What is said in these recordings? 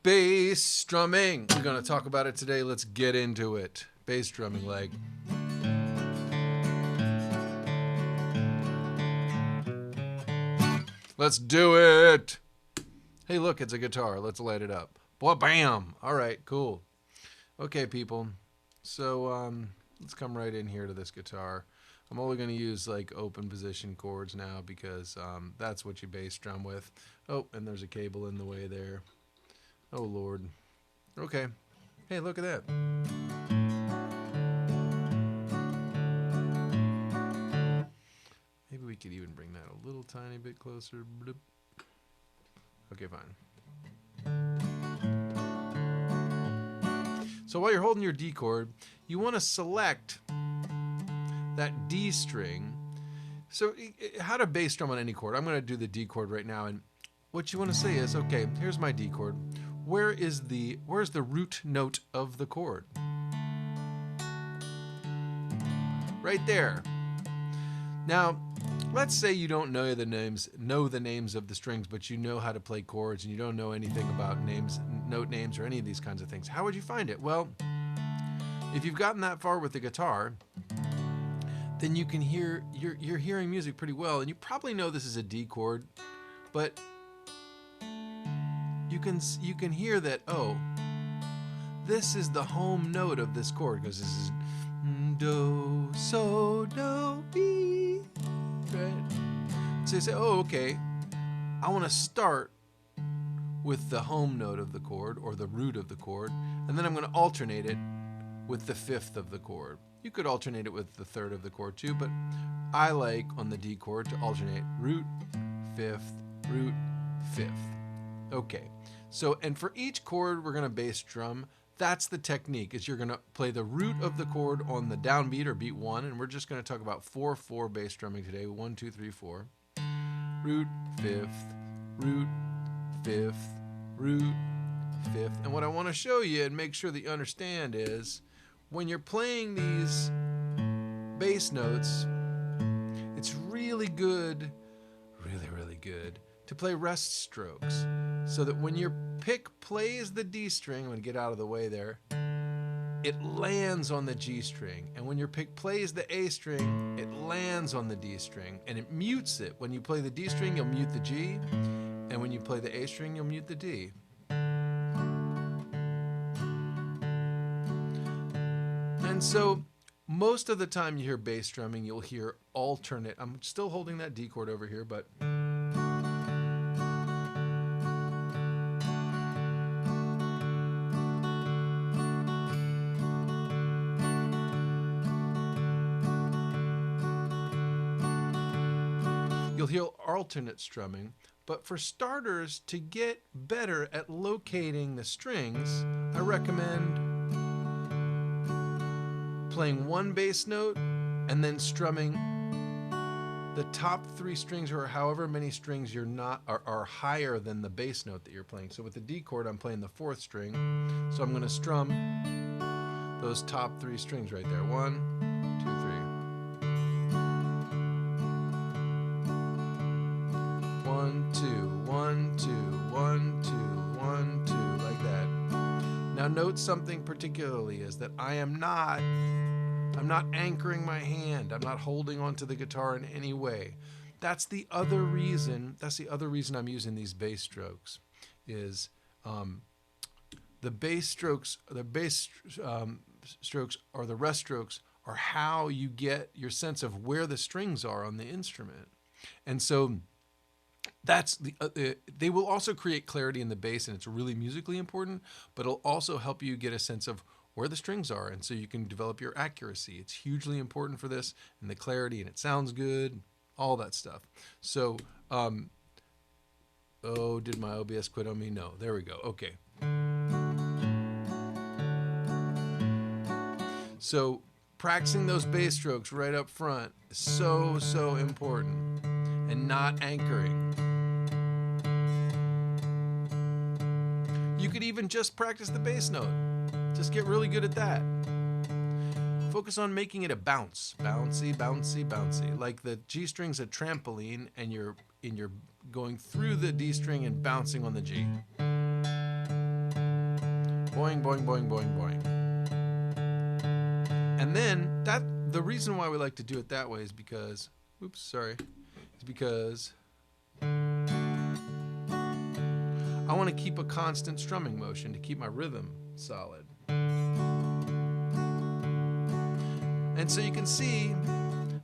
Bass strumming. We're going to talk about it today. Let's get into it. Bass strumming leg. Let's do it. Hey, look, it's a guitar. Let's light it up. Boy, bam. All right, cool. Okay, people. So let's come right in here to this guitar. I'm only going to use like open position chords now because that's what you bass drum with. Oh, and there's a cable in the way there. Oh, Lord. Okay. Hey, look at that. Maybe we could even bring that a little tiny bit closer. Bloop. Okay, fine. So while you're holding your D chord, you want to select that D string. So how to bass drum on any chord? I'm going to do the D chord right now, and what you want to say is, okay, here's my D chord. Where's the root note of the chord? Right there. Now, let's say you don't know the names of the strings, but you know how to play chords and you don't know anything about note names or any of these kinds of things. How would you find it? Well, if you've gotten that far with the guitar, then you can hear you're hearing music pretty well, and you probably know this is a D chord, but you can hear that, oh, this is the home note of this chord, because this is do, so, do, be, right? So you say, oh, okay, I want to start with the home note of the chord, or the root of the chord, and then I'm going to alternate it with the fifth of the chord. You could alternate it with the third of the chord too, but I like on the D chord to alternate root, fifth, root, fifth. Okay, so, and for each chord we're going to bass drum, that's the technique, is you're going to play the root of the chord on the downbeat or beat 1, and we're just going to talk about 4/4 bass drumming today. 1, 2, 3, 4. Root, fifth, root, fifth, root, fifth. And what I want to show you and make sure that you understand is, when you're playing these bass notes, it's really good, really good, to play rest strokes, so that when your pick plays the D string, I'm going to get out of the way there, it lands on the G string. And when your pick plays the A string, it lands on the D string, and it mutes it. When you play the D string, you'll mute the G, and when you play the A string, you'll mute the D. And so most of the time you hear bass drumming, you'll hear alternate. I'm still holding that D chord over here, but you'll hear alternate strumming. But for starters, to get better at locating the strings, I recommend playing one bass note and then strumming the top 3 strings, or however many strings are higher than the bass note that you're playing. So with the D chord, I'm playing the 4th string, so I'm going to strum those top 3 strings right there. 1, 2, 3. 1, 2, 1, 2, 1, 2, 1, 2, like that. Now note something particularly, is that I'm not anchoring my hand. I'm not holding onto the guitar in any way. That's the other reason I'm using these bass strokes, is the bass strokes or the rest strokes are how you get your sense of where the strings are on the instrument. And so that's they will also create clarity in the bass, and it's really musically important, but it'll also help you get a sense of where the strings are, and so you can develop your accuracy. It's hugely important for this, and the clarity, and it sounds good, all that stuff. So, oh, did my OBS quit on me? No, there we go. Okay. So practicing those bass strokes right up front is so important, and not anchoring. You could even just practice the bass note. Just get really good at that. Focus on making it a bounce. Bouncy, bouncy, bouncy. Like the G string's a trampoline, and you're going through the D string and bouncing on the G. Boing, boing, boing, boing, boing. And then the reason why we like to do it that way is because, oops, sorry, is because I want to keep a constant strumming motion to keep my rhythm solid. And so you can see,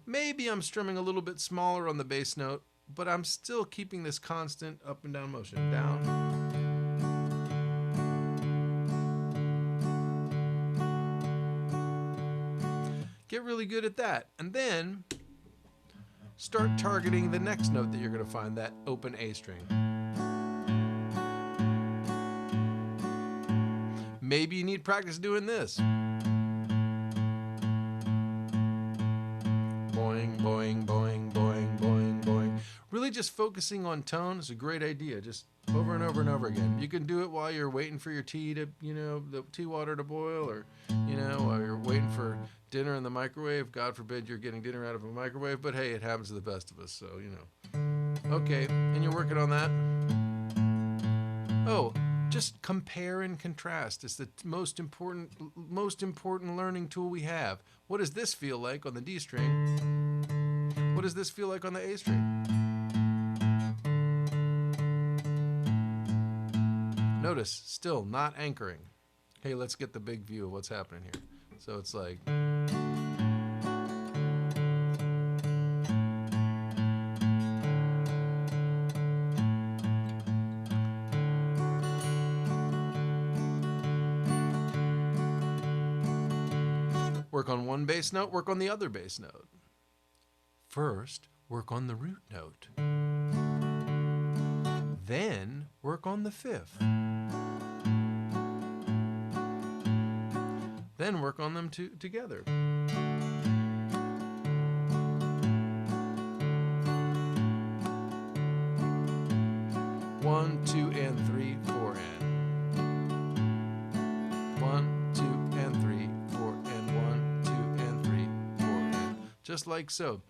maybe I'm strumming a little bit smaller on the bass note, but I'm still keeping this constant up and down motion. Down. Get really good at that. And then start targeting the next note that you're going to find, that open A string. Maybe you need practice doing this. Boing, boing, boing, boing, boing, boing. Really just focusing on tone is a great idea. Just over and over and over again. You can do it while you're waiting for your tea to, the tea water to boil, or, while you're waiting for dinner in the microwave. God forbid you're getting dinner out of a microwave, but hey, it happens to the best of us, so, Okay, and you're working on that. Oh, just compare and contrast. It's the most important learning tool we have. What does this feel like on the D string? What does this feel like on the A string? Notice, still not anchoring. Hey, let's get the big view of what's happening here. So it's like... Work on one bass note, work on the other bass note. First, work on the root note. Then, work on the fifth. Then work on them together. 1, 2, and 3, 4, and 1, 2, and 3, 4, and 1, 2, and 3, 4, and just like so.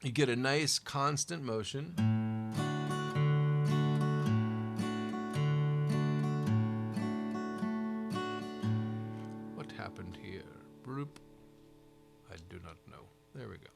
You get a nice constant motion. What happened here? Broop. I do not know. There we go.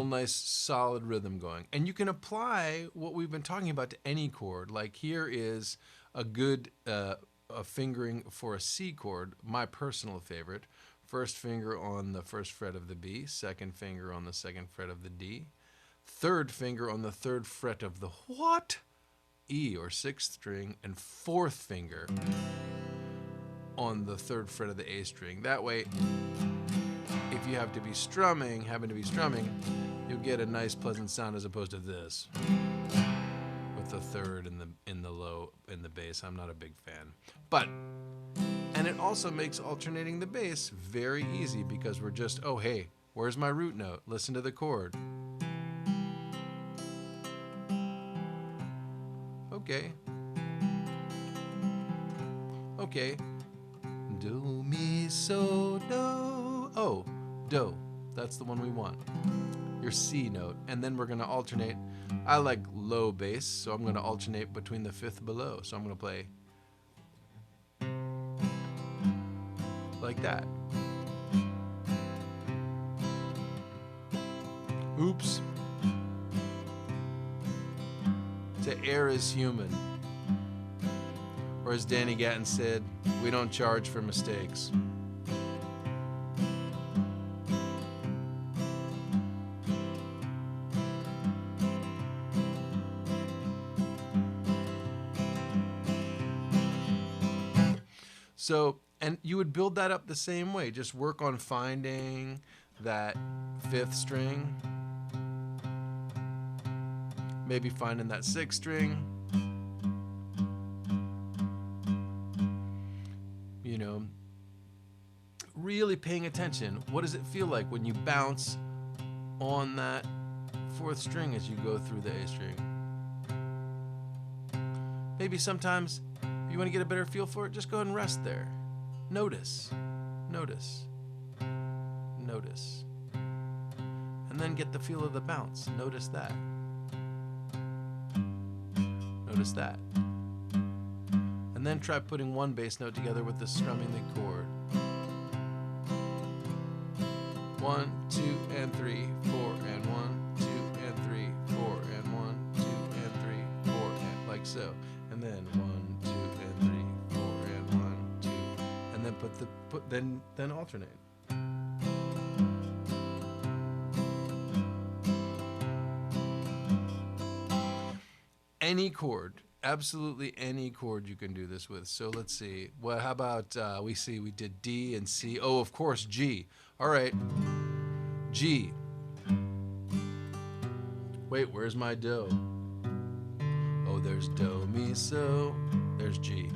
Nice solid rhythm going, and you can apply what we've been talking about to any chord. Like here is a good a fingering for a C chord, my personal favorite. First finger on the first fret of the B, second finger on the second fret of the D, third finger on the third fret of the what? E or sixth string, and fourth finger on the third fret of the A string. That way, if you having to be strumming, you'll get a nice pleasant sound as opposed to this with the third in the low in the bass. I'm not a big fan, and it also makes alternating the bass very easy because we're just, oh hey, where's my root note? Listen to the chord. Okay. Do, mi, so, do. Oh, do. That's the one we want. Your C note. And then we're going to alternate. I like low bass, so I'm going to alternate between the fifth below. So I'm going to play like that. Oops. To err is human. Or as Danny Gatton said, we don't charge for mistakes. So, and you would build that up the same way. Just work on finding that fifth string. Maybe finding that sixth string. Really paying attention. What does it feel like when you bounce on that fourth string as you go through the A string? Maybe sometimes, if you want to get a better feel for it, just go ahead and rest there. Notice. Notice. And then get the feel of the bounce. Notice that. Notice that. And then try putting one bass note together with the strumming the chord. 1, 2, and 3, 4, and 1, 2, and 3, 4, and 1, 2, and 3, 4, and like so. And then 1, 2, and 3, 4, and 1, 2, and then then alternate. Any chord, absolutely any chord you can do this with. So let's see. Well, how about we did D and C. Oh, of course, G. All right, G. Wait, where's my do? Oh, there's do, mi, so. There's G.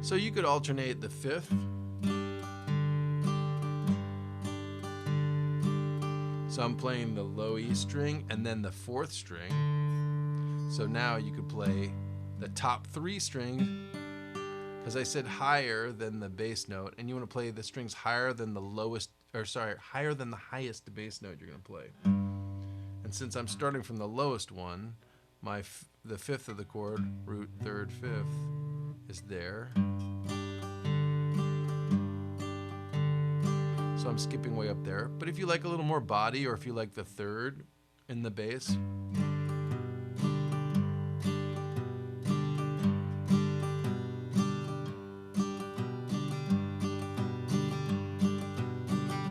So you could alternate the fifth. So I'm playing the low E string and then the fourth string. So now you could play the top 3 strings, because I said higher than the bass note, and you want to play the strings higher than the higher than the highest bass note you're going to play. And since I'm starting from the lowest one, the fifth of the chord, root, third, fifth, is there. So I'm skipping way up there. But if you like a little more body, or if you like the third in the bass,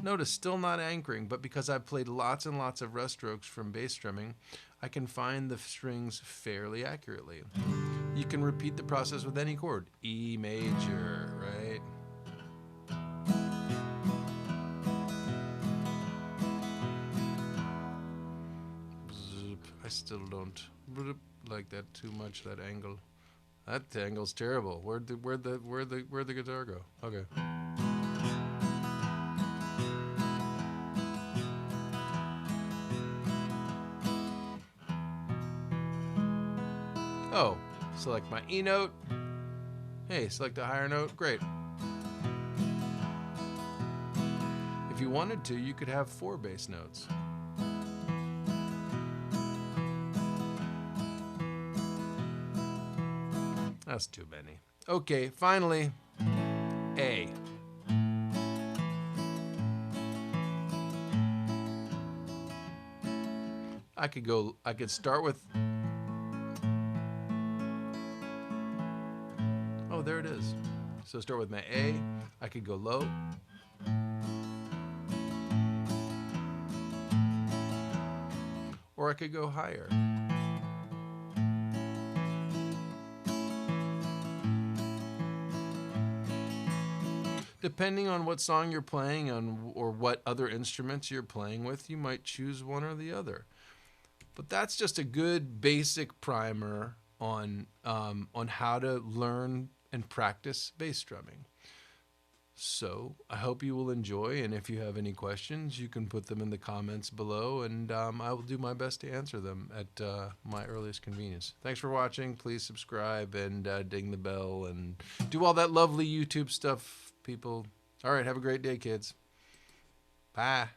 notice still not anchoring, but because I've played lots and lots of rest strokes from bass strumming, I can find the strings fairly accurately. You can repeat the process with any chord. E major, right? I still don't like that too much, that angle. That angle's terrible. Where'd the guitar go? Okay. Oh, select my E note. Hey, select a higher note. Great. If you wanted to, you could have 4 bass notes. That's too many. Okay, finally, A. I could start with, oh, there it is. So start with my A. I could go low. Or I could go higher. Depending on what song you're playing or what other instruments you're playing with, you might choose one or the other. But that's just a good basic primer on how to learn and practice bass drumming. So I hope you will enjoy, and if you have any questions, you can put them in the comments below, and I will do my best to answer them at my earliest convenience. Thanks for watching. Please subscribe and ding the bell and do all that lovely YouTube stuff, people. All right, have a great day, kids. Bye.